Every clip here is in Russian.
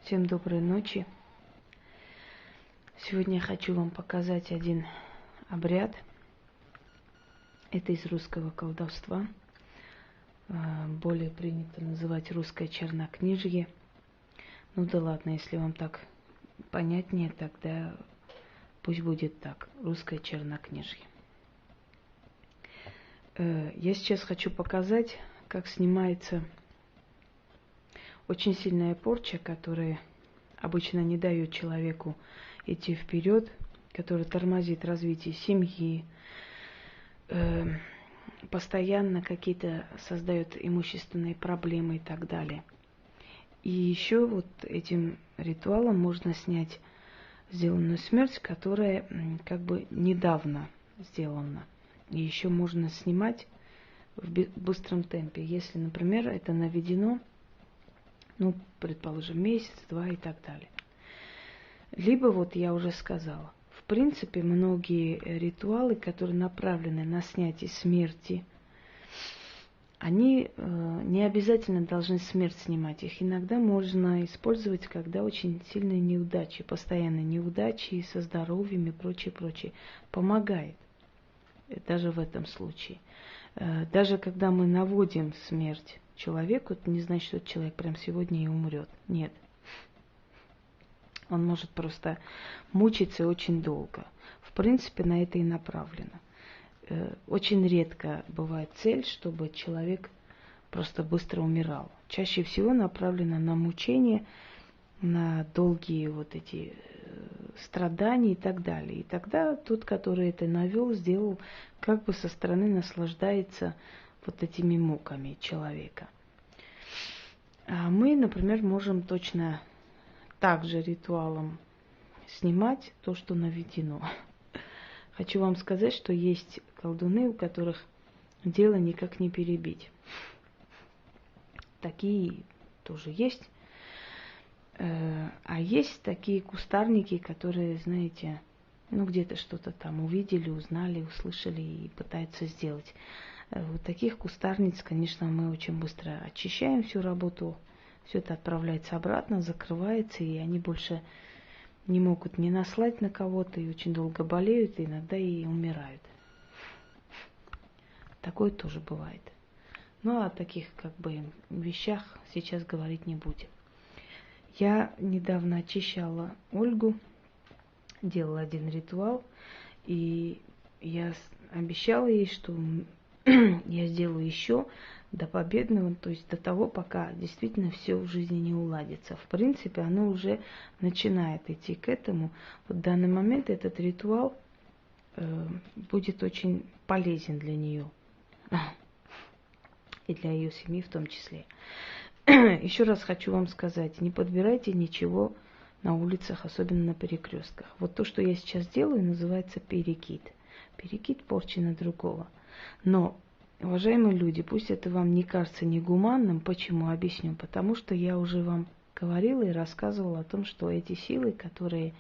Всем доброй ночи. Сегодня я хочу вам показать один обряд. Это из русского колдовства. Более принято называть русское чернокнижье. Ну да ладно, если вам так понятнее, тогда пусть будет так. Русское чернокнижье. Я сейчас хочу показать, как снимается очень сильная порча, которая обычно не дает человеку идти вперед, которая тормозит развитие семьи, постоянно какие-то создает имущественные проблемы и так далее. И еще вот этим ритуалом можно снять сделанную смерть, которая как бы недавно сделана. И еще можно снимать в быстром темпе, если, например, это наведено, ну, предположим, месяц, два и так далее. Либо, вот я уже сказала, в принципе, многие ритуалы, которые направлены на снятие смерти, они не обязательно должны смерть снимать. Их иногда можно использовать, когда очень сильные неудачи, постоянные неудачи со здоровьем и прочее, прочее. Помогает даже в этом случае. Даже когда мы наводим смерть человеку, это не значит, что человек прям сегодня и умрет. Нет. Он может просто мучиться очень долго. В принципе, на это и направлено. Очень редко бывает цель, чтобы человек просто быстро умирал. Чаще всего направлено на мучение, на долгие вот эти страдания и так далее. И тогда тот, который это навел, сделал, как бы со стороны наслаждается вот этими муками человека. А мы, например, можем точно также ритуалом снимать то, что наведено. Хочу вам сказать, что есть колдуны, у которых дело никак не перебить. Такие тоже есть. А есть такие кустарники, которые, знаете, ну где-то что-то там увидели, узнали, услышали и пытаются сделать. Вот таких кустарниц, конечно, мы очень быстро очищаем всю работу. Все это отправляется обратно, закрывается, и они больше не могут не наслать на кого-то, и очень долго болеют, и иногда и умирают. Такое тоже бывает. Ну, о таких как бы вещах сейчас говорить не будем. Я недавно очищала Ольгу, делала один ритуал, и я обещала ей, что я сделаю еще до победного, то есть до того, пока действительно все в жизни не уладится. В принципе, оно уже начинает идти к этому. Вот в данный момент этот ритуал будет очень полезен для нее и для ее семьи в том числе. Еще раз хочу вам сказать, не подбирайте ничего на улицах, особенно на перекрестках. Вот то, что я сейчас делаю, называется перекид. Перекид порчи на другого. Но, уважаемые люди, пусть это вам не кажется негуманным. Почему? Объясню. Потому что я уже вам говорила и рассказывала о том, что эти силы, которые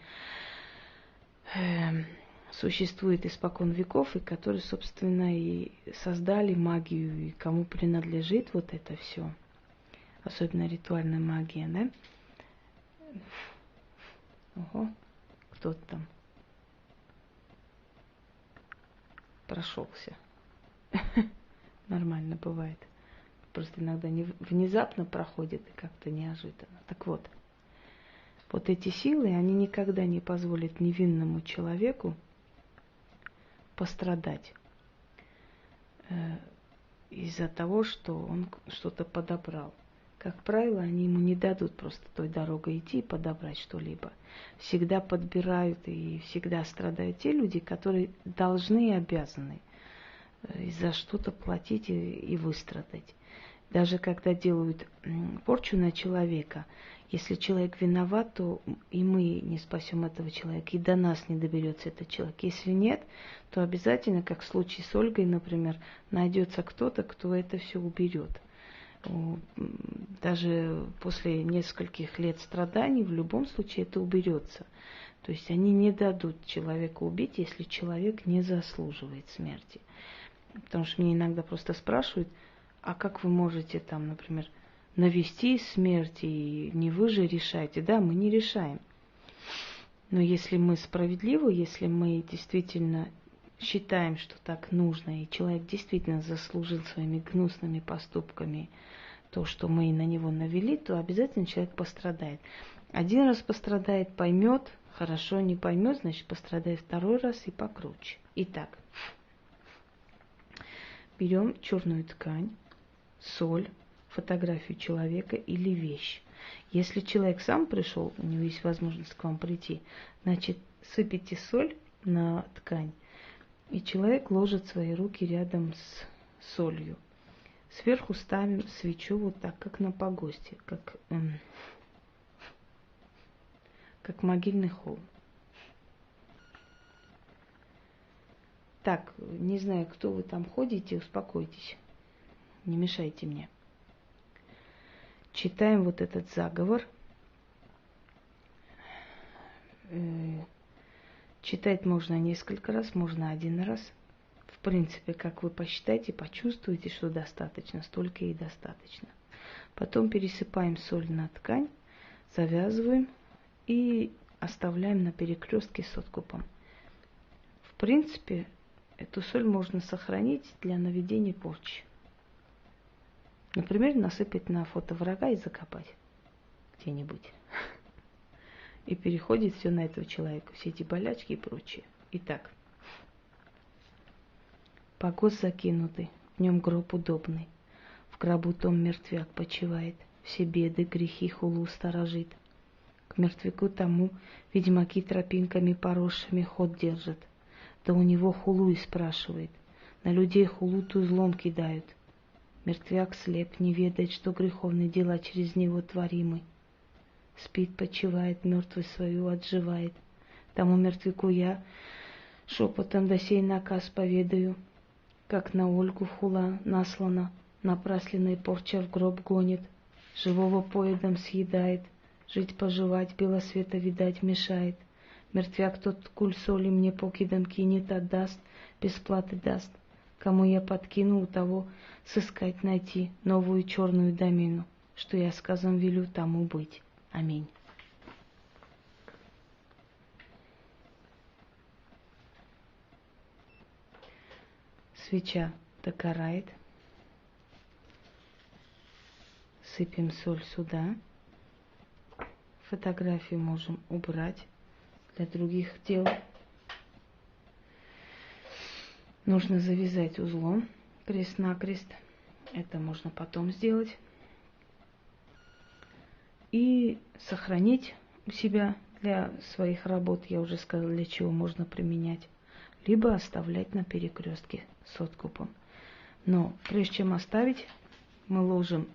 существуют испокон веков, и которые, собственно, и создали магию, и кому принадлежит вот это все, особенно ритуальная магия, да? Ого, кто-то там прошелся. Нормально бывает. Просто иногда внезапно проходит и как-то неожиданно. Так вот, вот эти силы, они никогда не позволят невинному человеку пострадать из-за того, что он что-то подобрал. Как правило, они ему не дадут просто той дорогой идти и подобрать что-либо. Всегда подбирают и всегда страдают те люди, которые должны и обязаны за что-то платить и выстрадать. Даже когда делают порчу на человека, если человек виноват, то и мы не спасем этого человека, и до нас не доберется этот человек. Если нет, то обязательно, как в случае с Ольгой, например, найдется кто-то, кто это все уберет. Даже после нескольких лет страданий в любом случае это уберется. То есть они не дадут человеку убить, если человек не заслуживает смерти. Потому что меня иногда просто спрашивают, а как вы можете там, например, навести смерть, и не вы же решаете. Да, мы не решаем. Но если мы справедливы, если мы действительно считаем, что так нужно, и человек действительно заслужил своими гнусными поступками то, что мы на него навели, то обязательно человек пострадает. Один раз пострадает, поймет, хорошо, не поймет, значит пострадает второй раз и покруче. Итак, берем черную ткань, соль, фотографию человека или вещь. Если человек сам пришел, у него есть возможность к вам прийти, значит сыпите соль на ткань, и человек ложит свои руки рядом с солью. Сверху ставим свечу вот так, как на погосте, как могильный холм. Так, не знаю, кто вы там ходите, успокойтесь, не мешайте мне. Читаем вот этот заговор. Читать можно несколько раз, можно один раз. В принципе, как вы посчитаете, почувствуете, что достаточно, столько и достаточно. Потом пересыпаем соль на ткань, завязываем и оставляем на перекрестке с откупом. В принципе, эту соль можно сохранить для наведения порчи. Например, насыпать на фото врага и закопать где-нибудь. И переходит все на этого человека, все эти болячки и прочее. Итак, погост закинутый, в нем гроб удобный. В гробу том мертвяк почивает, все беды, грехи хулу сторожит. К мертвяку тому ведьмаки тропинками поросшими ход держат. Да у него хулу и спрашивает, на людей хулу тузлом кидают. Мертвяк слеп, не ведает, что греховные дела через него творимы. Спит, почивает, мертвый свою отживает. Тому мертвяку я шепотом до сей наказ поведаю, как на Ольгу хула наслана, напрасленной порча в гроб гонит, живого поедом съедает, жить-поживать, белого света видать мешает. Мертвяк тот куль соли мне покидом кинет, отдаст, бесплаты даст. Кому я подкину, у того сыскать найти новую черную домину, что я сказом велю, тому быть. Аминь. Свеча догорает. Сыпем соль сюда. Фотографию можем убрать для других дел. Нужно завязать узлом крест-накрест. Это можно потом сделать. И сохранить у себя для своих работ, я уже сказала, для чего можно применять. Либо оставлять на перекрестке с откупом. Но прежде чем оставить, мы ложим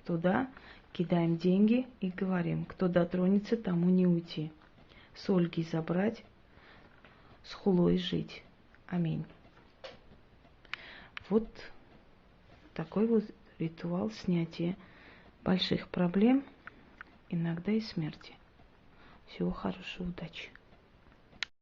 туда, кидаем деньги и говорим, кто дотронется, тому не уйти. С Ольги забрать, с хулой жить. Аминь. Вот такой вот ритуал снятия больших проблем, иногда и смерти. Всего хорошего, удачи.